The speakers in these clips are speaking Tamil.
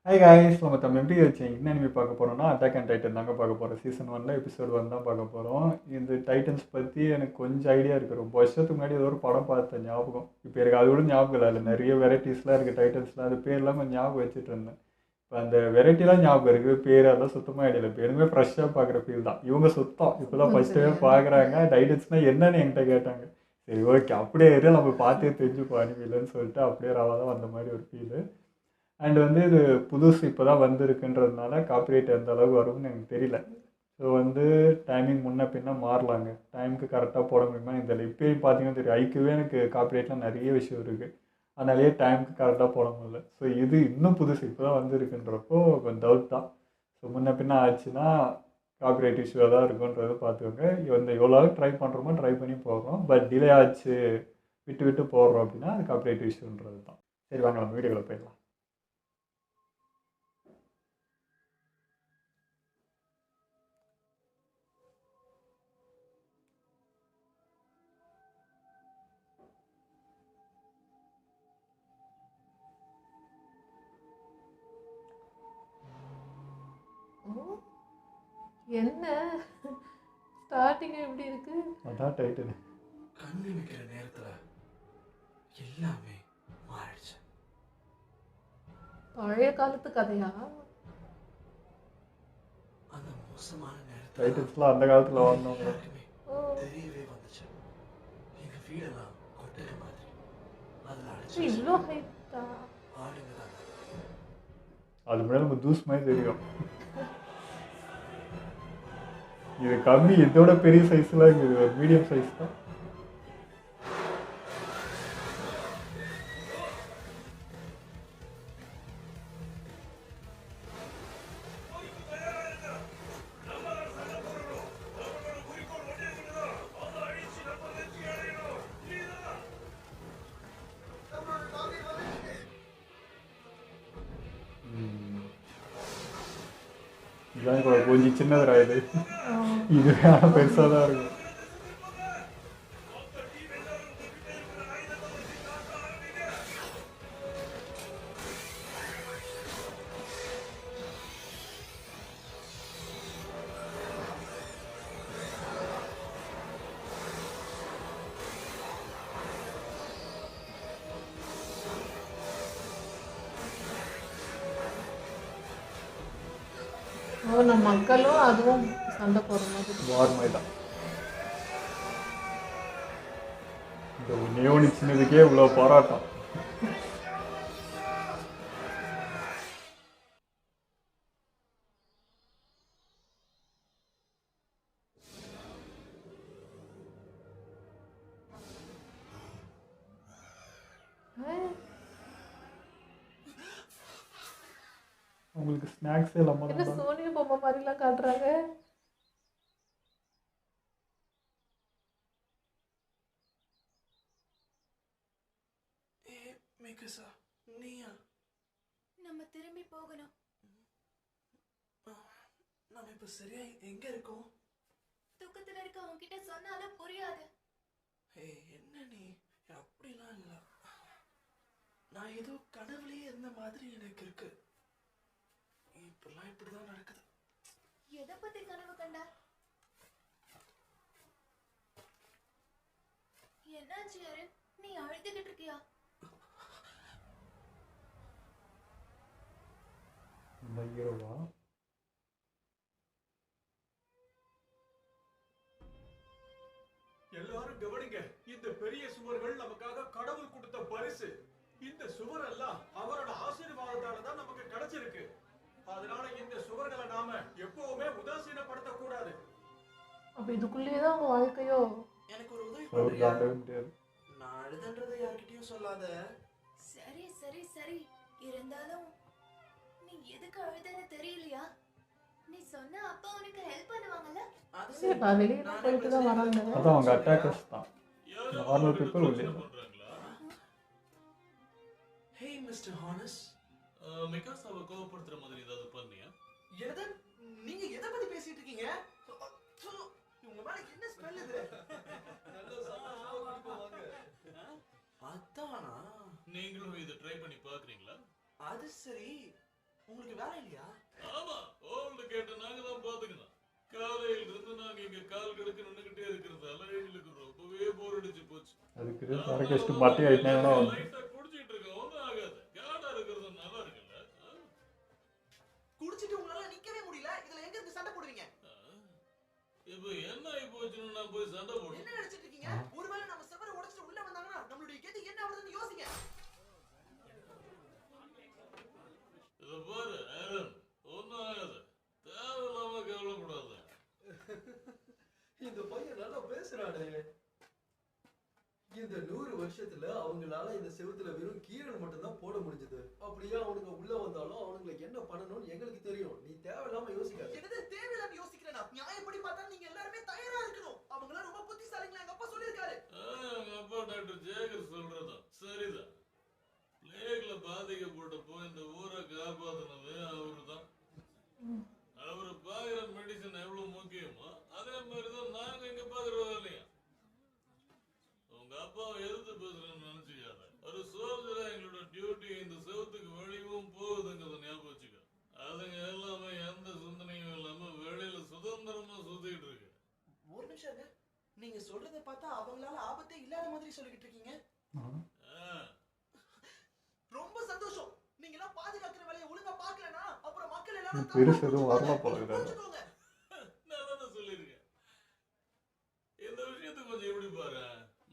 ஹாய் காய்ஸ் நம்ம தமிழ் எப்படி வச்சு என்ன அனிமி பார்க்க போகிறோம்னா அட்டாக் அண்ட் டைட்டன் தாங்க பார்க்க போகிறோம். சீசன் 1 எபிசோட் 1 தான் பார்க்க போகிறோம். இந்த டைட்டன்ஸ் பற்றி எனக்கு கொஞ்சம் ஐடியா இருக்குது. ரொம்ப வருஷத்துக்கு முன்னாடி ஏதோ ஒரு படம் பார்த்தேன் ஞாபகம். இப்போ எனக்கு அது கூட ஞாபகம் இல்லை. அதில் நிறைய வெரைட்டிஸ்லாம் இருக்குது டைட்டன்ஸ்லாம். அது பேர்லாம் கொஞ்சம் ஞாபகம் வச்சுட்டு இருந்தேன். இப்போ அந்த வெரைட்டிலாம் ஞாபகம் இருக்குது, பேர் அதெல்லாம் சுத்தமாக ஐடியா இல்லை. இப்போ எதுவுமே ஃப்ரெஷ்ஷாக பார்க்குற ஃபீல் தான். இவங்க சுத்தம் இப்போ தான் ஃபஸ்ட்டு பார்க்குறாங்க. டைட்டன்ஸ்னால் என்னன்னு என்கிட்ட கேட்டாங்க. சரி ஓகே அப்படியே இரு நம்ம பார்த்தே தெரிஞ்சுப்போம் அனிமிலன்னு சொல்லிட்டு அப்படியே ரவா தான் வந்த மாதிரி ஒரு ஃபீலு. அண்ட் வந்து இது புதுசு இப்போ தான் வந்திருக்குன்றதுனால காப்பிரைட் எந்த அளவுக்கு வரும்னு எனக்கு தெரியல. ஸோ வந்து டைமிங் முன்ன பின்ன மாறலாங்க. டைமுக்கு கரெக்டாக போட முடியுமா இந்த இப்போயும் பார்த்தீங்கன்னா தெரியும், ஐக்குவே எனக்கு காப்பிரைட்லாம் நிறைய விஷயம் இருக்குது. அதனாலேயே டைமுக்கு கரெக்டாக போட முடியல. ஸோ இது இன்னும் புதுசு இப்போ தான் வந்திருக்குன்றப்போ கொஞ்சம் டவுட் தான். ஸோ முன்ன பின்ன ஆச்சுன்னா காப்பிரைட் இஷ்யூவாக தான் இருக்குன்றது பார்த்துக்கோங்க. இந்த எவ்வளோ ட்ரை பண்ணுறோமோ ட்ரை பண்ணி போடுறோம். பட் டிலே ஆச்சு விட்டு விட்டு போடுறோம் அப்படின்னா அது காப்பிரைட் இஷ்யூன்றது தான். சரி வாங்க நம்ம வீடியோவில் போயிடலாம். ஓ! என்ன ஸ்டார்டிங் எப்படி இருக்கு? அதான் டைட்டில். கண்ணு வைக்கிற நேரத்துல எல்லாமே மாறிடுச்சு. பழைய காலத்து கதையா? அந்த மோசமான நேரத்துல டைட்டில்ஸ்லாம் அந்த காலத்தில் வந்தவங்க. எல்லாருக்குமே ஓ தெரியவே வந்துச்சு. எங்க வீடெல்லாம் கொட்டகை மாதிரி. அதுல இது அடைச்சு இவ்வளோ ஹைட்டா? ஆளுங்க தான். அது முன்னாடி நம்ம தூஸ் மாதிரி தெரியும். இது கம்மி, இதோட பெரிய சைஸ்லாம் இருக்குது. ஒரு மீடியம் சைஸ் தான். இதுதான் இப்போ கொஞ்சம் சின்னதுரா இது. இது வேணால் பெருசாக தான் இருக்கும். ஓ நம்ம மக்களும் அதுவும் சண்டை போடுற மாதிரி. வார் மாதிரி தான். இந்த நேவனி சின்னதுக்கே இவ்வளோ போராட்டம். உங்களுக்கு ஸ்நாக்ஸே இல்லாமல் என்ன தான். சோனியா பொம்மை மாதிரிலாம் காட்டுறாங்க? ஏ மேகசா, நீயா? நம்ம திரும்பி போகணும். நம்ம இப்ப சரியா எங்க இருக்கோம்? தூக்கத்துல இருக்க உன்கிட்ட சொன்னாலும் புரியாது. என்ன நீ? அப்படிலாம் இல்ல. நான் ஏதோ கனவுலயே இருந்த மாதிரி எனக்கு இருக்கு. இப்பெல்லாம் இப்படிதான் நடக்குது. எதை பத்தி கனவு கண்ட? என்னாச்சு யாரு? நீ அழுதுகிட்டு இருக்கியா? இந்த ஹீரோவா? எல்லாரும் கவனிங்க. இந்த பெரிய சுவர்கள் நமக்காக கடவுள் கொடுத்த பரிசு. இந்த சுவர் எல்லாம் அவரோட ஆசீர்வாதத்தால தான் நமக்கு கிடைச்சிருக்கு. அதனால இந்த சுவர்களை நாம எப்பவுமே உதாசீனப்படுத்த கூடாது. அப்ப இதுக்குள்ளேயே தான் அவங்க வாழ்க்கையோ? எனக்கு ஒரு உதவி அவர் பண்றியா? தாண்டவே முடியாது. நான் அழுதுன்றதை யார்கிட்டயும் சொல்லாத. சரி சரி சரி. இருந்தாலும் நீ எதுக்கு அழுதன்னு தெரியலையா? நீ சொன்ன அப்பா உனக்கு ஹெல்ப் பண்ணுவாங்கல்ல? அது சரிப்பா, வெளியெல்லாம் போயிட்டு தான் வராங்க. அதான் அவங்க அட்டாக்கர்ஸ் தான். நார்மல் பீப்புள் உள்ளே. ஹே மிஸ்டர் ஹானஸ், மிகாசாவை கோவப்படுத்துற மாதிரி ஏதாவது பண்ணியா? எதை நீங்க எதை பத்தி பேசிட்டு இருக்கீங்க? உங்க மேல என்ன ஸ்மெல் இது? அதானா? நீங்களும் இதை ட்ரை பண்ணி பாக்குறீங்களா? அது சரி, உங்களுக்கு வேலை இல்லையா? ஆமா, ஓல்டு கேட்ட நாங்க தான் பாத்துக்கணும். காலையில இருந்து நாங்க இங்க கால் கடுக்க நின்னுகிட்டே இருக்கிறதால எங்களுக்கு ரொம்பவே போர் அடிச்சு போச்சு. அதுக்கு சரக்கு மட்டி ஆயிட்டேன். லைட்டா குடிச்சிட்டு இருக்கோம், ஒன்றும் ஆகாது. காடா இருக்கிறது நல்லா இருக்குல்ல? குடிச்சிட்டு உங்களால நிக்கவே முடியல. இதுல எங்க இருந்து சண்டை போடுவீங்க? இப்ப என்ன ஆகி போச்சுன்னு நான் போய் சண்டை போடுறேன். என்ன நினைச்சிட்டு இருக்கீங்க? ஒருவேளை நம்ம செவரை உடைச்சிட்டு உள்ள வந்தாங்கன்னா நம்மளுடைய கதி என்ன ஆகுதுன்னு யோசிங்க. இத பாரு ஆரன், ஒன்றும் ஆகாது. தேவையில்லாம கவலைப்படாத. இந்த பையன் நல்லா பேசுறானே. இந்த 100 வருஷத்துல அவங்களால இந்த செவுத்துல வெறும் கீரல் மட்டும் தான் போட முடிஞ்சது. அப்படியே அவனுங்க உள்ள வந்தாலும் அவனுங்களுக்கு என்ன பண்ணணும்னு எங்களுக்கு தெரியும். நீ தேவையில்லாம யோசிக்காத. என்னது தேவையில்லாம யோசிக்கிறேனா? நியாயப்படி பார்த்தா நீங்க எல்லாரும் தயாரா இருக்கணும். அவங்களாம் ரொம்ப புத்திசாலிங்களா எங்க அப்பா சொல்லிருக்காரு. எங்க அப்பா டாக்டர் ஜேகர் சொல்றதும் சரிதான். பிளேக்ல பாதிக்கப்பட்டப்போ இந்த ஊரை காப்பாத்தினது அவருதான். அவரு பாக்குற மெடிசன் எவ்வளவு முக்கியமோ அதே மாதிரிதான் நாங்க இங்க பாக்குறோம் இல்லையா? உங்க அப்பாவை எதிர்த்து பேசுறேன்னு நினைச்சுக்காத. ஒரு சோல்ஜரா எங்களோட டியூட்டி இந்த செவத்துக்கு வெளியும் போகுதுங்கிறத ஞாபகம் வச்சுக்க. அதுங்க எல்லாமே எந்த சிந்தனையும் இல்லாம வெளியில சுதந்திரமா சுத்திட்டு இருக்கு. ஒரு நிமிஷம், நீங்க சொல்றத பார்த்தா அவங்களால ஆபத்தே இல்லாத மாதிரி சொல்லிட்டு இருக்கீங்க. ரொம்ப சந்தோஷம். நீங்க எல்லாம் பாதுகாக்கிற வேலையை ஒழுங்கா பார்க்கலனா அப்புறம் மக்கள் எல்லாரும் பெருசு எதுவும் வரல போல இருக்குது. நான் சொல்லிருக்கேன். இந்த விஷயத்தை கொஞ்சம் எப்படி பாரு.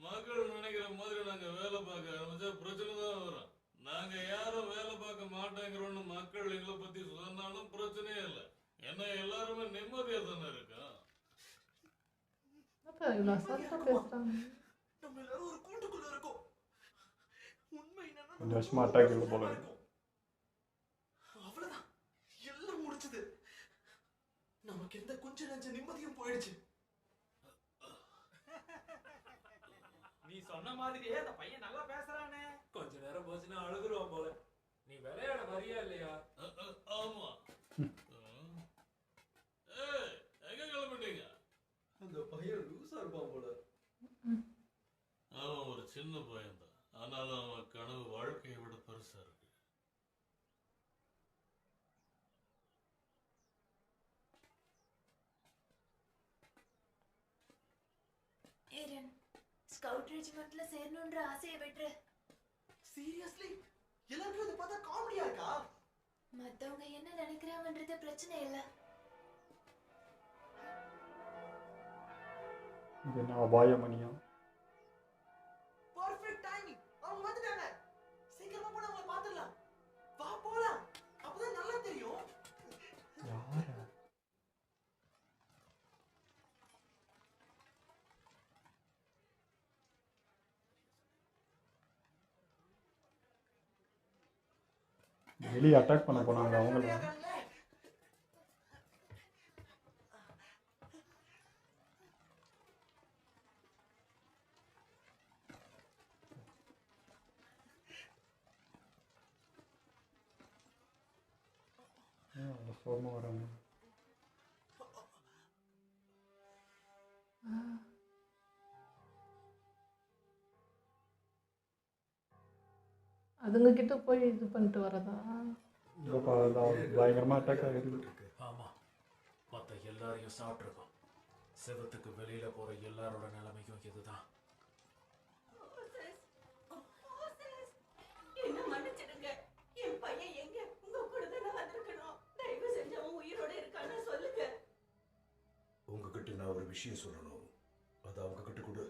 மக்கள் நினைக்கிற மாதிரி நாங்க வேலை பார்க்க ஆரம்பிச்சா பிரச்சனை தான் வரும். நாங்க யாரும் வேலை பார்க்க மாட்டேங்கிறோம்னு மக்கள் எங்களை பத்தி சொன்னாலும் பிரச்சனையே இல்லை. ஏன்னா எல்லாருமே நிம்மதியா தானே இருக்கோம். அப்ப இவ்வளோ அசால்ட்டா பேசுறாங்க. நம்ம எல்லாரும் ஒரு கூண்டுக்குள்ள இருக்கோம். உண்மை என்னன்னா கொஞ்சம் வருஷமா அட்டாக் இல்லை போல இருக்கு. அவ்வளவுதான், எல்லாம் முடிச்சது. நமக்கு எந்த கொஞ்ச நஞ்ச நிம்மதியும் போயிடுச்சு. நீ சொன்ன மாதிரியே அந்த பையன் நல்லா பேசுறானே. கொஞ்ச நேரம் போச்சுன்னா அழுகுறான் போல. நீ விளையாட வரியா இல்லையா? ஆமா. எங்க கிளம்பிட்டீங்க? அந்த பையன் லூசா இருப்பான் போல. அவன் ஒரு சின்ன பையன் தான். ஆனாலும் அவன் கனவு வாழ்க்கையை விட பெருசா இருக்கு. ஏரன், ஸ்கவுட் ரெஜிமெண்ட்ல சேரணும்ன்ற ஆசையை விட்டுரு. சீரியஸ்லி எல்லாருக்கும் இதை பார்த்தா காமெடியா இருக்கா? மத்தவங்க என்ன நினைக்கிறாங்கன்றது பிரச்சனை இல்ல. இது என்ன அபாயமணியா? Perfect timing. அவங்க வந்துட்டாங்க. சீக்கிரமா போய் அவங்கள பாத்துடலாம். வா போலாம். அப்பதான் நல்லா தெரியும். யாரு? வெளியே அட்டாக் பண்ண போனாங்க அவங்கள. சோமா வராங்க. அதுங்க கிட்ட போய் இது பண்ணிட்டு வரதா? பயங்கரமா அட்டாக் ஆகிருக்கு. ஆமா, மத்த எல்லாரையும் சாப்பிட்டுருக்கோம். செவத்துக்கு வெளியில போற எல்லாரோட நிலைமைக்கும் இதுதான். என்ன மன்னிச்சிடுங்க. என் பையன் எங்க? உங்க கூட தானே வந்திருக்கணும். தயவு செஞ்சு அவன் உயிரோட இருக்கான்னு சொல்லுங்க. உங்ககிட்ட நான் ஒரு விஷயம் சொல்லணும். அது அவங்க கிட்ட கூட.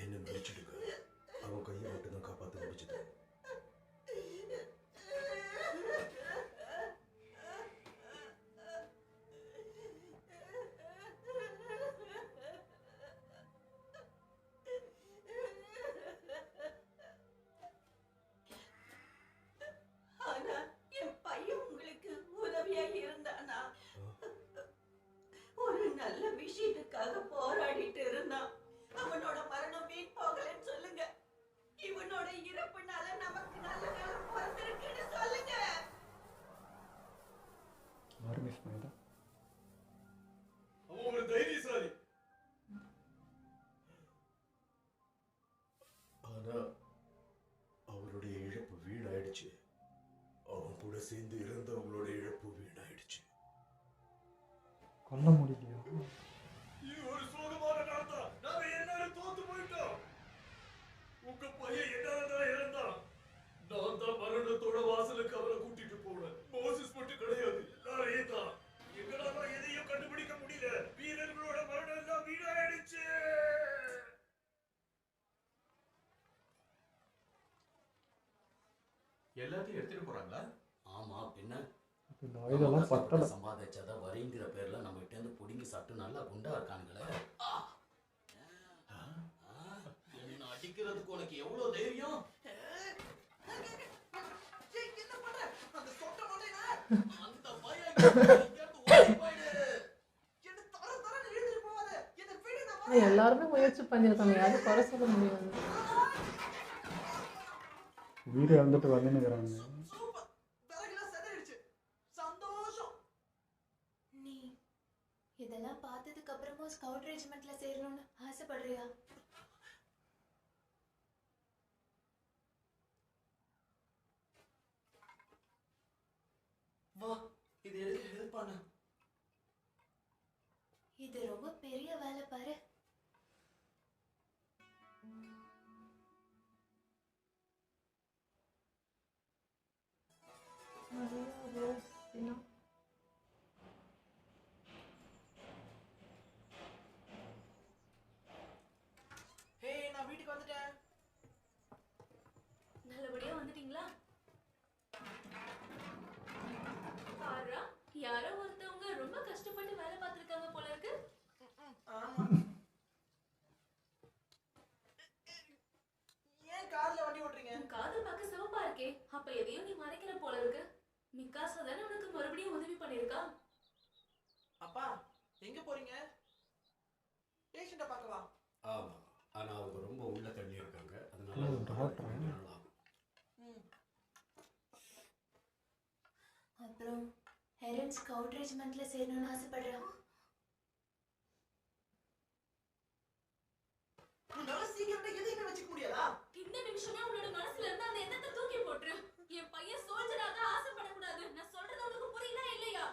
என்ன மன்னிச்சிடுங்க. அவன் கையை பண்ணிட்டேன். அவன் ஒரு தைரியசாலி. ஆனா அவருடைய இழப்பு வீணாயிடுச்சு. அவன் கூட சேர்ந்து இறந்தவங்களோட இழப்பு வீணாயிடுச்சு. கொல்ல முடியலையா? இது ஒரு சோகமான நாள் தான். நாம எல்லாரும் தோத்து போயிட்டோம். உங்க பையன் என்னதான் இறந்தான். நான் தான் மரணத்தோட வாசலுக்கு அவரை கூட்டிட்டு போனேன். மோசஸ் மட்டும் கிடையாது, எல்லாரையும் தான். எங்களால எதையும் கண்டுபிடிக்க முடியல. வீரர்களோட மரணம் எல்லாம் வீணாயிடுச்சு. எல்லாத்தையும் எடுத்துட்டு போறாங்களா? ஆமா, பின்ன இந்த ஆயுதெல்லாம் பத்தல. சம்பாதிச்சத வரிங்கிற பேர்ல நம்ம கிட்ட இருந்து புடுங்கி சாப்பிட்டு நல்லா குண்டா இருக்கானுங்களே. என்ன அடிக்கிறதுக்கு உனக்கு எவ்வளவு தைரியம்? அந்த எல்லாருமே முயற்சி பண்ணியிருக்காங்க, யாரும் குறை சொல்ல முடியாது. வீடு இறந்துட்டு வந்துன்னுக்குறாங்க. நீ இதெல்லாம் பார்த்ததுக்கு அப்புறமா ஸ்கவுட் ரெஜிமெண்ட்ல சேரணும்னு ஆசைப்படுறியா? வா, இது எனக்கு ஹெல்ப் பண்ணு. இது ரொம்ப பெரிய வேலை பாரு. ஹே, நான் வீட்டுக்கு வந்துட்டேன். நல்லபடியா வந்துட்டீங்களா? பாருடா, யாரோ ஒருத்தவங்க ரொம்ப கஷ்டப்பட்டு வேலை பார்த்திருக்காங்க போல இருக்கு. ஆமா. ஏன் கார்ல வண்டி ஓட்டுறீங்க? உன் காதல் பார்க்க சிவப்பா இருக்கே, அப்ப எதையும் நீ மறைக்கிற போல இருக்கு. மிக்காசா தானே உனக்கு மறுபடியும் உதவி பண்ணிருக்கா? அப்பா, எங்க போறீங்க? பேஷண்ட பார்க்கவா? ஆமா, ஆனா அவங்க ரொம்ப உள்ள தள்ளி இருக்காங்க. அதனால டாக்டர் அப்புறம் ஹெரன் ஸ்கவுட் ரெஜிமெண்ட்ல சேரணும்னு ஆசைப்படுறான். உன்னால சீக்கிரமா எதையுமே வச்சுக்க முடியாதா? இந்த நிமிஷமே உன்னோட மனசுல இருந்து அந்த எண்ணத்தை தூக்கி போட்டுரு. என் பையன் சோல்ஜராக ஆசைப்படக்கூடாது. நான் சொல்றது உனக்கு புரியல இல்லையா?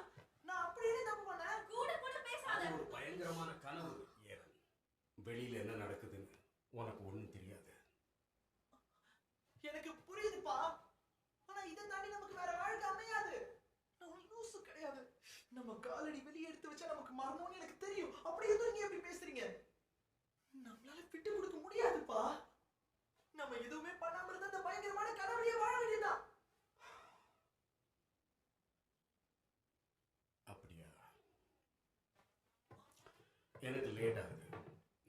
நான் அப்படியே தப்பு பண்ணேன். கூட கூட பேசாத. அது ஒரு பயங்கரமான கனவு ஏரன். வெளியில என்ன நடக்குதுன்னு உனக்கு ஒண்ணும் தெரியாது. எனக்கு புரியுதுப்பா. ஆனா இதை தாண்டி நமக்கு வேற வாழ்க்கை அமையாது. நான் லூசு கிடையாது. நம்ம காலடி வெளியே எடுத்து வச்சா நமக்கு மரணம்னு எனக்கு தெரியும். அப்படி எதுவும் நீங்க எப்படி பேசுறீங்க? நம்மளால விட்டு கொடுக்க முடியாதுப்பா. நம்ம எதுவுமே பண்ணாம இருந்த அந்த பயங்கரமான கனவுலயே வாழ வேண்டியதுதான். அப்படியா? எனக்கு லேட் ஆகுது.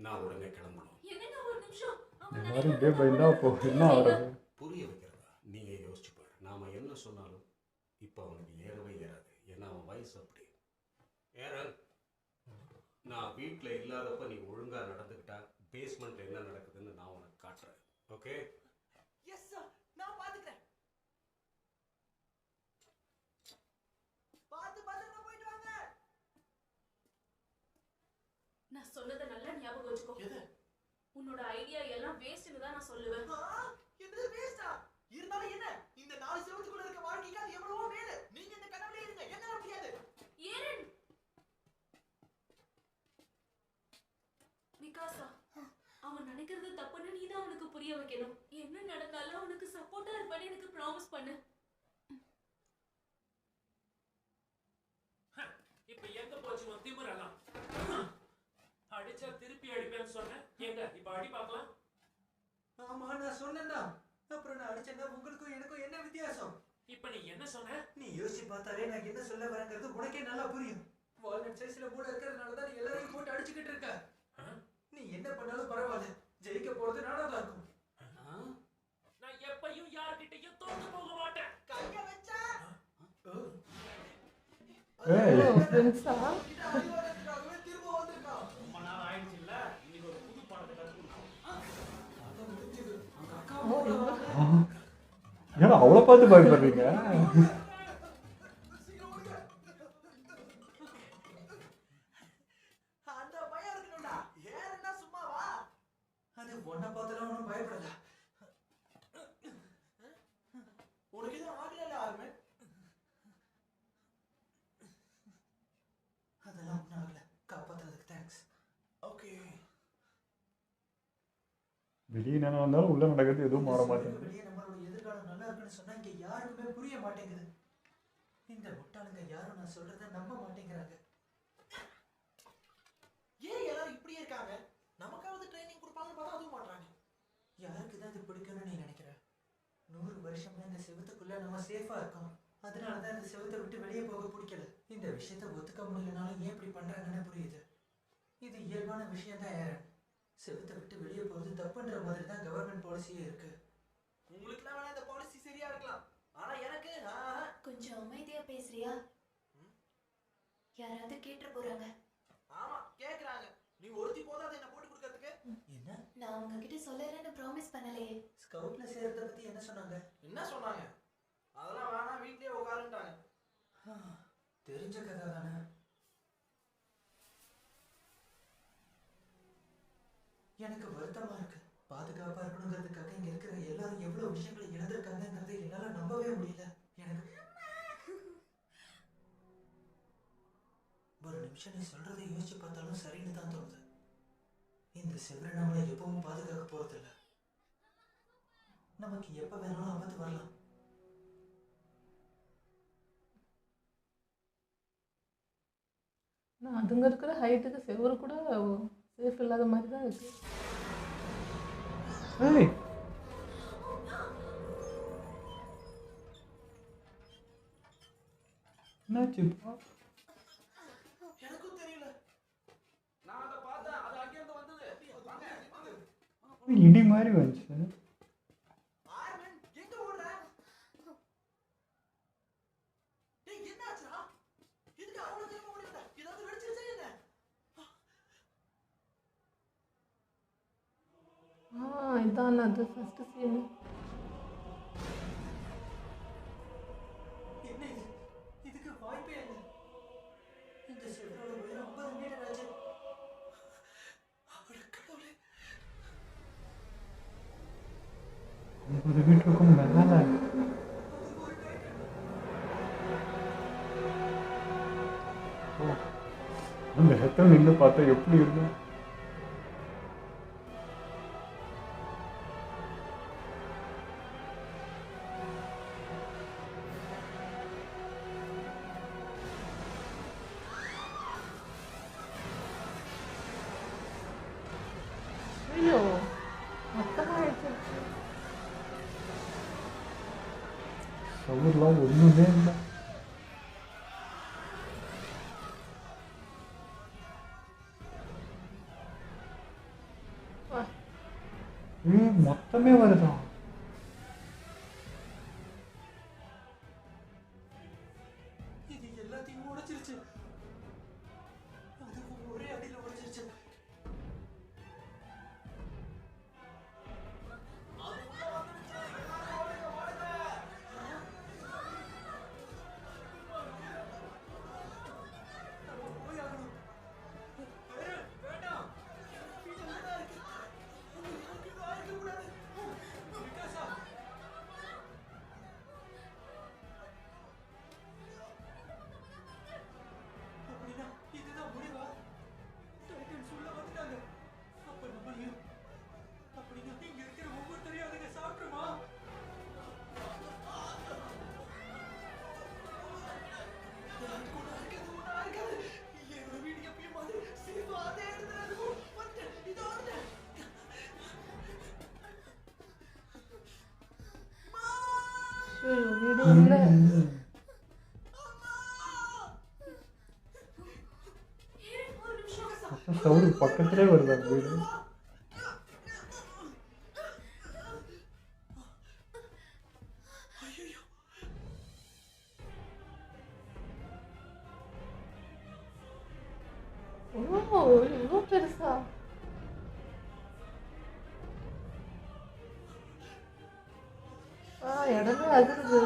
நான் உடனே கிளம்பணும். என்னங்க ஒரு நிமிஷம். இந்த மாதிரி இப்படியே பயந்தா அப்போ என்ன ஆகிறது? புரிய வைக்கிறதா? நீங்க யோசிச்சு பாரு. நாம என்ன சொன்னாலும் இப்போ அவனுக்கு ஏறவே ஏறாது. ஏன்னா அவன் வயசு அப்படி. ஏரன், நான் வீட்டில் இல்லாதப்ப நீ ஒழுங்கா நடந்துக்கிட்டா பேஸ்மெண்ட் என்ன நடக்குதுன்னு நான் உனக்கு காட்டுறேன். ஓகே? எஸ் சார், நான் பாத்துக்கிறேன். பத்திரமா போயிட்டு வாங்க. நான் சொன்னதை நல்லா ஞாபகம் வச்சுக்கோ. உன்னோட ஐடியா எல்லாம் வேஸ்ட்னு தான் நான் சொல்லுவேன். என்னது வேஸ்டா? இருந்தாலும் என்ன? இந்த 4 செவத்துக்குள்ள இருக்க வாழ்க்கைக்கு அது எவ்வளவோ மேல. நீங்க இந்த கனவுல இருங்க, என்னால முடியாது. ஏரன், மிகாசா, அவன் நினைக்கிறது தப்புன்னு நீ தான் அவனுக்கு புரிய வைக்கணும். என்ன நடந்தாலும் அவனுக்கு சப்போர்ட்டா இருப்பேன்னு எனக்கு ப்ராமிஸ் பண்ணு. இப்ப எங்க போச்சு உன் திமிரெல்லாம்? அடிச்சா திருப்பி அடிப்பேன்னு சொன்னேன். எங்க இப்ப அடி பார்க்கலாம். ஆமா, நான் சொன்னேன்டா. அப்புறம் நான் அடிச்சேன்னா உங்களுக்கும் எனக்கும் என்ன வித்தியாசம்? இப்ப நீ என்ன சொன்ன? நீ யோசிச்சு பார்த்தாலே நான் என்ன சொல்ல வரேங்கிறது உனக்கே நல்லா புரியும். வால்நட் சைஸ்ல மூளை இருக்கிறதுனால தான் நீ எல்லாரையும் போட்டு அடிச்சுக்கிட்டு இருக்க. நீ என்ன பண்ணாலும் பரவாயில்ல, ஜெயிக்க போறது நானா தான் இருக்கும். நான் எப்பயும் யார்கிட்டயும் தோத்து போக மாட்டேன். கைய வச்சா ஃப்ரெண்ட்ஸா? திரும்ப வந்திருக்கான். ரொம்ப நேரம் ஆயிடுச்சு இல்ல? இன்னைக்கு ஒரு புது பாடத்தை கத்துக்கணும். ஏன்னா அவ்வளோ பார்த்து பயப்படுறீங்க? உன்னை பார்த்தெல்லாம் ஒன்றும் பயப்படல. உனக்கு எதுவும் ஆகல ஆர்மே? அதெல்லாம் ஒன்றும் ஆகல. காப்பாத்துறதுக்கு தேங்க்ஸ். ஓகே. வெளியே என்ன வந்தாலும் உள்ள நடக்கிறது எதுவும் மாற மாட்டேங்குது. வெளியே நம்மளோட எதிர்காலம் நல்லா இருக்குன்னு சொன்னா இங்க யாருக்குமே புரிய மாட்டேங்குது. இந்த முட்டாளுங்க யாரும் நான் சொல்றதை நம்ப மாட்டேங்கிறாங்க. ஏன் எல்லாரும் இப்படியே இருக்காங்க? நமக்காவது ட்ரைனிங் கொடுப்பாங்கன்னு பார்த்தா அதுவும் மாட்டாங்க. யாருக்கு தான் இது பிடிக்கும்னு நீ நினைக்கிற? 100 வருஷமா இந்த செவத்துக்குள்ள நம்ம சேஃபா இருக்கோம். அதனாலதான் இந்த செவத்தை விட்டு வெளியே போக பிடிக்கல. இந்த விஷயத்த ஒத்துக்க முடியலனாலும் ஏன் இப்படி பண்றாங்கன்னு புரியுது. இது இயல்பான விஷயம் தான் ஏரன். செவத்தை விட்டு வெளியே போறது தப்புன்ற மாதிரி தான் கவர்மெண்ட் பாலிசியே இருக்கு. உங்களுக்குலாம் வேணா இந்த பாலிசி சரியா இருக்கலாம், ஆனா எனக்கு கொஞ்சம் அமைதியா பேசுறியா? யாராவது கேட்டு போறாங்க. ஆமா கேக்குறாங்க. நீ ஒருத்தி போதாத என்ன போட்டு கொடுக்கிறதுக்கு. என்ன? நான் உங்ககிட்ட சொல்லறேன்னு ப்ராமிஸ் பண்ணலையே. ஸ்கவுட்ல சேர்றத பத்தி என்ன சொன்னாங்க? என்ன சொன்னாங்க? அதெல்லாம் வேணா வீட்லயே உட்காருன்ட்டாங்க. தெரிஞ்ச கதை தானே. எனக்கு வருத்தமா இருக்கு. பாதுகாப்பா இருக்கணுங்கிறதுக்காக இங்க இருக்கிற எல்லாரும் எவ்வளவு விஷயங்களை இழந்திருக்காங்கிறதை என்னால நம்பவே முடியல. எனக்கு ஒரு நிமிஷம் நீ சொல்றதை யோசிச்சு பார்த்தாலும் சரின்னு தான் தோணுது. இந்த செவரை நம்மளை எப்பவும் பாதுகாக்க போறதில்ல. நமக்கு எப்ப வேணாலும் ஆபத்து வரலாம். நான் அதுங்க இருக்கிற ஹைட்டுக்கு செவரு கூட சேஃப் இல்லாத மாதிரி தான் இருக்கு. ஏய் என்னாச்சு? எனக்கும் தெரியல. நான் அதை பார்த்தேன். அது அங்கேருந்து வந்தது. இடி மாதிரி வந்துச்சு. ஆர்மன் எங்க ஓடுற? டேய் என்னாச்சுடா? இதுக்கு அவ்வளவு தூரம் ஓடிட்ட? ஏதாவது வெடிச்சிருச்சா என்ன? இதான் அது ஃபர்ஸ்ட் சீன். என்ன இது? இதுக்கு வாய்ப்பே இல்லை. இந்த செவரோட உயரம் 50 மீட்டர் ஆச்சு. கடவுளே. 50 மீட்டருக்கும் மேல. அந்த ஹெத்தம் நின்று பார்த்தா எப்படி இருக்கும்? ஐயோ மொத்தமாக ஆயிடுச்சு. சவுர்லாம் ஒன்றுமே இல்லை. மொத்தமே வருதான். இது எல்லாத்தையும் உடைச்சிருச்சு. அதுவும் ஒரே அடியில உடைச்சிருச்சு. வீடு இல்லை. சவுரு பக்கத்திலே வருதா வீடு? ஓ இவ்வளோ பெருசா? இடமே அதிருது.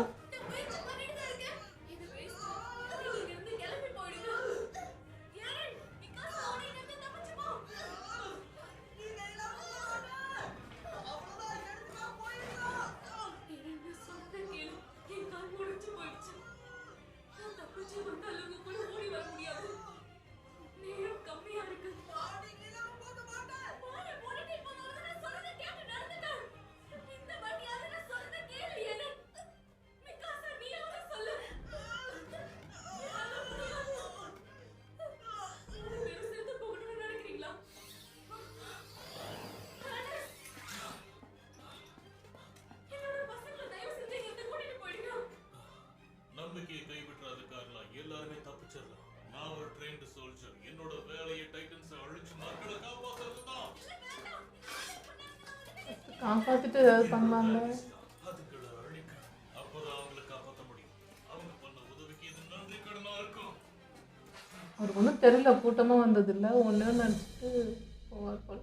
காப்பாத்திட்டு ஏதாவது பண்ணலாம்ல. அதுங்களை அழிக்கணும். அப்பதான் அவங்களை காப்பாற்ற முடியும். அவங்க பண்ண உதவிக்கு இது நன்றி கடனா இருக்கும். அவருக்கு ஒன்றும் தெரியல, கூட்டமாக வந்ததில்லை, ஒன்று நினச்சிட்டு போவார் போல.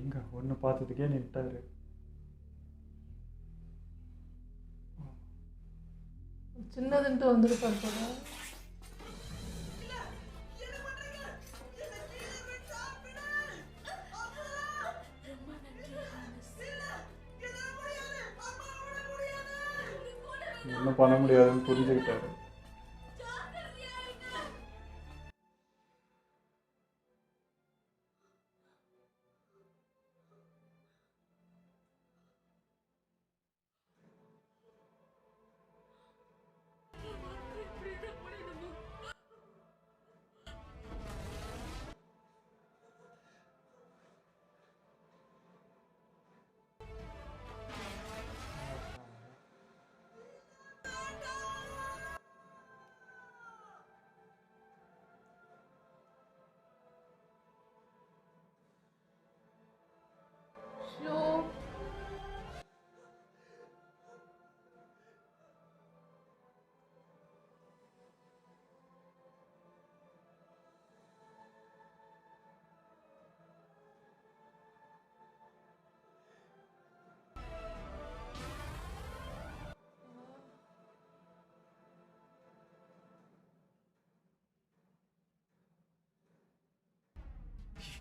எங்க ஒன்று பார்த்ததுக்கே நின்ட்டாரு. சின்னதுன்ட்டு வந்திருப்பார் போல. ஒன்றும் பண்ண முடியாதுன்னு புரிஞ்சுக்கிட்டாரு. ஷோ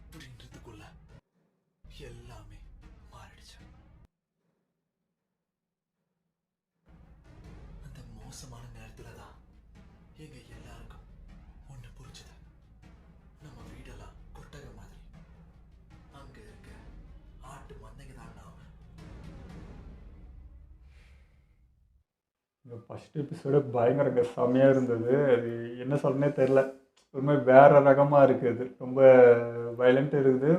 இப்படின்றதுக்குள்ள எல்லாமே மாறிடுச்சு. அந்த மோசமான நேரத்துல தான் எங்க எல்லாருக்கும் ஒண்ணு புரிஞ்சது. நம்ம வீடெல்லாம் கொட்டக மாதிரி. அங்க இருக்க ஆட்டு மந்தைங்க தான் நாம. இந்த ஃபர்ஸ்ட் எபிசோடு பயங்கர செம்மையாக இருந்தது. அது என்ன சொல்றேனே தெரில, ஒரு மாதிரி வேற ரகமாக இருக்குது. ரொம்ப வயலண்ட் இருக்குது,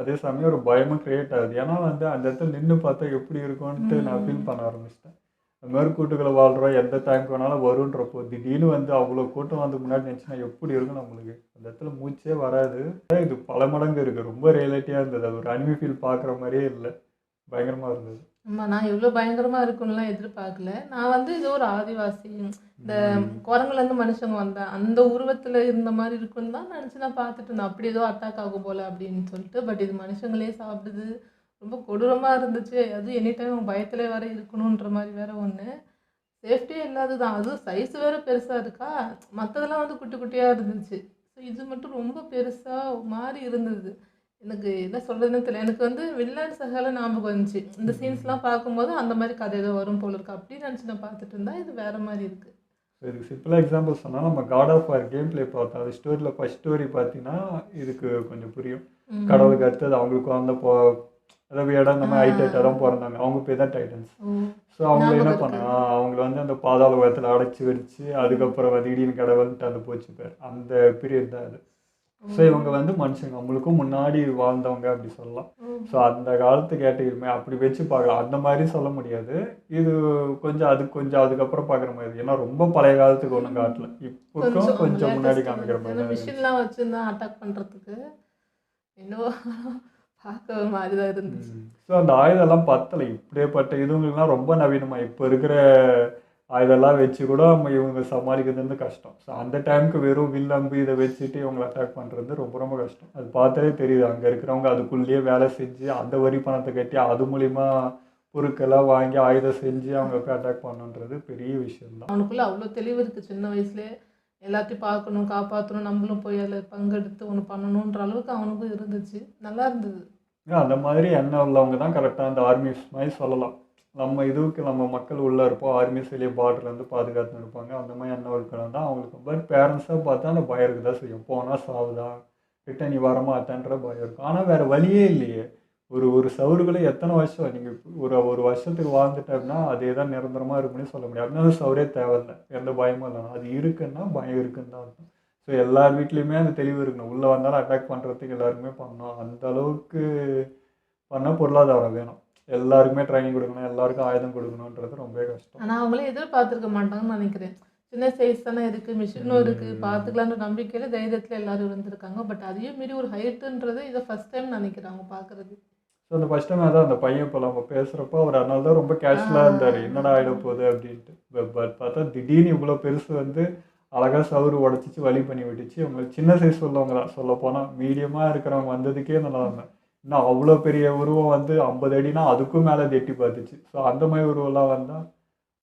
அதே சமயம் ஒரு பயமும் கிரியேட் ஆகுது. ஏன்னா வந்து அந்த இடத்துல நின்று பார்த்தா எப்படி இருக்கும்ன்ட்டு நான் ஃபீல் பண்ண ஆரம்பிச்சிட்டேன். அந்த மாதிரி கூட்டுகளை வாழ்கிறோம், எந்த டைமுக்கு வேணாலும் வருன்றப்போ திடீர்னு வந்து அவ்வளோ கூட்டம் வந்து முன்னாடி நினச்சினா எப்படி இருக்கும் நம்மளுக்கு. அந்த இடத்துல மூச்சே வராது. இது பல மடங்கு இருக்குது, ரொம்ப ரியாலிட்டியாக இருந்தது. அது ஒரு அனிமி ஃபீல் பார்க்குற மாதிரியே இல்லை, பயங்கரமாக இருந்தது. ஆமாம், நான் இவ்வளோ பயங்கரமாக இருக்குன்னுலாம் எதிர்பார்க்கல. நான் வந்து ஏதோ ஒரு ஆதிவாசி, இந்த குரங்குலேருந்து மனுஷங்க வந்தேன் அந்த உருவத்தில் இருந்த மாதிரி இருக்குன்னு தான் நினச்சி நான் பார்த்துட்டு இருந்தேன். அப்படி ஏதோ அட்டாக் ஆகும் போல் அப்படின்னு சொல்லிட்டு. பட் இது மனுஷங்களே சாப்பிடுது, ரொம்ப கொடூரமாக இருந்துச்சு. அதுவும் எனி டைம் பயத்தில் வேறு இருக்கணுன்ற மாதிரி வேறு ஒன்று. சேஃப்டியே இல்லாது தான், அதுவும் சைஸ் வேறு பெருசாக இருக்கா. மற்றதெல்லாம் வந்து குட்டி குட்டியாக இருந்துச்சு. ஸோ இது மட்டும் ரொம்ப பெருசாக மாறி இருந்தது. எனக்கு என்ன சொல்கிறதுன்னு தெரியல. எனக்கு வந்து வில்லான் சகால ஞாபகம் வந்துச்சு. இந்த சீன்ஸ்லாம் பார்க்கும்போது அந்த மாதிரி கதை ஏதோ வரும் போல இருக்கு அப்படின்னு நினச்சி நான் பார்த்துட்டு இருந்தேன். இது வேறு மாதிரி இருக்குது. இதுக்கு சிம்பிளாக எக்ஸாம்பிள் சொன்னால் நம்ம God of War game play பார்த்தோம். அது ஸ்டோரியில் ஃபர்ஸ்ட் ஸ்டோரி பார்த்தீங்கன்னா இதுக்கு கொஞ்சம் புரியும். கடவுளுக்கு அடுத்தது அவங்களுக்கு வந்த அதாவது இடம் இந்த மாதிரி ஹைட் தான் பிறந்தாங்க. அவங்க பேர் தான் டைட்டன்ஸ். ஸோ அவங்க என்ன பண்ணாங்க, அவங்கள வந்து அந்த பாதாள உலகத்தில் அடைச்சி வச்சு அதுக்கப்புறம் வந்து இடியின் கடவுள்ன்ட்டு அந்த போச்சு பேர். அந்த பீரியட் தான் அது. ஸோ இவங்க வந்து மனுஷங்க, நம்மளுக்கும் முன்னாடி வாழ்ந்தவங்க அப்படி சொல்லலாம். ஸோ அந்த காலத்து கேட்டகிரிமே அப்படி வச்சு பார்க்கலாம். அந்த மாதிரி சொல்ல முடியாது. இது கொஞ்சம் அதுக்கப்புறம் பார்க்குற மாதிரி. ஏன்னா ரொம்ப பழைய காலத்துக்கு ஒன்றும் காட்டல, இப்போக்கும் கொஞ்சம் முன்னாடி காமிக்கிற மாதிரி. மிஷின்லாம் வச்சுருந்தான் அட்டாக் பண்ணுறதுக்கு, இன்னும் பார்க்க ஒரு மாதிரி தான் இருந்துச்சு. ஸோ அந்த ஆயுதம்லாம் பத்தலை. இப்படியேப்பட்ட இதுவங்களுக்குலாம் ரொம்ப நவீனமாக இப்போ இருக்கிற ஆயுதெல்லாம் வச்சு கூட நம்ம இவங்க சமாளிக்கிறது வந்து கஷ்டம். ஸோ அந்த டைமுக்கு வெறும் வில்லம்பு இதை வச்சுட்டு இவங்களை அட்டாக் பண்ணுறது ரொம்ப ரொம்ப கஷ்டம். அது பார்த்தாலே தெரியுது. அங்கே இருக்கிறவங்க அதுக்குள்ளேயே வேலை செஞ்சு அந்த வரி பணத்தை கட்டி அது மூலிமா பொருட்கள்லாம் வாங்கி ஆயுதம் செஞ்சு அவங்க போய் அட்டாக் பண்ணுன்றது பெரிய விஷயம்தான். அவனுக்குள்ளே அவ்வளோ தெளிவு இருக்குது. சின்ன வயசுலேயே எல்லாத்தையும் பார்க்கணும், காப்பாற்றணும், நம்மளும் போய் அதில் பங்கெடுத்து ஒன்று பண்ணணுன்ற அளவுக்கு அவனுக்கும் இருந்துச்சு. நல்லா இருந்தது. அந்த மாதிரி எண்ணம் உள்ளவங்க தான் கரெக்டாக அந்த ஆர்மிஸ் மாதிரி சொல்லலாம். நம்ம இதுக்கு நம்ம மக்கள் உள்ளே இருப்போம், ஆர்மிஸ் வெளியே பார்டர்லேருந்து பாதுகாத்துன்னு இருப்பாங்க. அந்த மாதிரி எண்ணம் இருக்கிறவங்க தான் அவங்களுக்கு. பட் பேரண்ட்ஸாக பார்த்தா அந்த பயம் இருக்குது தான் செய்யும். போனால் சாவுதான், ரிட்டன் நீ வரமாட்டேன்ற பயம் இருக்கும். ஆனால் வேறு வழியே இல்லையே. ஒரு சவுறுகளை எத்தனை வருஷம் நீங்கள் ஒரு வருஷத்துக்கு வாழ்ந்துட்டோம்னா அதே தான் நிரந்தரமாக இருக்குன்னு சொல்ல முடியாது. அப்படின்னா அந்த சவுரே தேவையில்லை, எந்த பயமும் இல்லைனா அது இருக்குன்னா பயம் இருக்குன்னு தான் அர்த்தம். ஸோ எல்லார் வீட்லேயுமே அந்த தெளிவு இருக்கணும். உள்ளே வந்தாலும் அட்டாக் பண்ணுறதுக்கு எல்லாருக்குமே பண்ணணும். அந்த அளவுக்கு பண்ணால் பொருளாதாரம் வேணும். எல்லாருக்குமே ட்ரைனிங் கொடுக்கணும், எல்லாருக்கும் ஆயுதம் கொடுக்கணுன்றது ரொம்ப கஷ்டம். ஆனால் அவங்களே எதிர்பார்த்துருக்க மாட்டாங்கன்னு நினைக்கிறேன். சின்ன சைஸ் தானே இருக்குது, மிஷினும் இருக்குது, பார்த்துக்கலான்ற நம்பிக்கையில் தைரியத்தில் எல்லோரும் இருந்திருக்காங்க. பட் அதையும் மீறி ஒரு ஹைட்டுன்றது இதை ஃபஸ்ட் டைம் நினைக்கிறாங்க பார்க்குறது. ஸோ அந்த ஃபஸ்ட் டைம் அதான் அந்த பையன் இப்போ நம்ம பேசுகிறப்போ அவர் அதனால தான் ரொம்ப கேஷுவலாக இருந்தார், என்னடா ஆகிட போகுது அப்படின்ட்டு. பட் பார்த்தா திடீர்னு இவ்வளோ பெருசு வந்து அழகாக சவுறு உடச்சிச்சு வழி பண்ணி விட்டுச்சு. அவங்களுக்கு சின்ன சைஸ் உள்ளவங்க தான், சொல்ல போனால் மீடியமாக இருக்கிறவங்க வந்ததுக்கே நல்லா இருந்தேன். இன்னும் அவ்வளோ பெரிய உருவம் வந்து 50 அடினா அதுக்கும் மேலே எட்டி பார்த்துச்சு. ஸோ அந்த மாதிரி உருவம்லாம் வந்தால்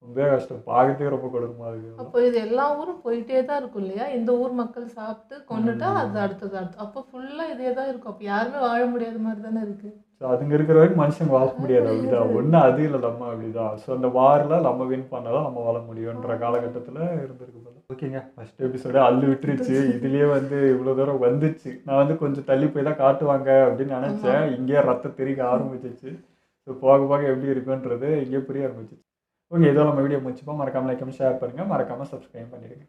ரொம்ப கஷ்டம், பார்க்கறதுக்கே ரொம்ப கொடுமா இருக்குது. அப்போ இது எல்லா ஊரும் போயிட்டே தான் இருக்கும் இல்லையா? இந்த ஊர் மக்கள் சாப்பிட்டு கொண்டுட்டா அது அடுத்தது அப்போ ஃபுல்லாக இதே தான் இருக்கும். அப்போ யாருமே வாழ முடியாத மாதிரி தானே இருக்கு. ஸோ அதுங்க இருக்கிற வரைக்கும் மனுஷங்க வாழ முடியாது, அப்படிதான் ஒன்று அது இல்லை நம்ம அப்படிதான். ஸோ அந்த வாரில் நம்ம வின் பண்ணாதான் நம்ம வாழ முடியுன்ற காலகட்டத்தில் இருந்திருக்கு போல. ஓகேங்க, ஃபர்ஸ்ட் எபிசோடே அள்ளு விட்டுருச்சு. இதுலேயே வந்து இவ்வளோ தூரம் வந்துச்சு. நான் வந்து கொஞ்சம் தள்ளி போய் தான் காட்டுவாங்க அப்படின்னு நினச்சேன், இங்கேயே ரத்தம் தெறிக்க ஆரம்பிச்சிச்சு. ஸோ போக போக எப்படி இருக்குன்றது இங்கே புரிய ஆரம்பிச்சிச்சு. ஓகே, இதோ நம்ம வீடியோ முடிச்சுப்போம். மறக்காமல் லைக் ஷேர் பண்ணுங்கள், மறக்காமல் சப்ஸ்கிரைப் பண்ணிடுங்க.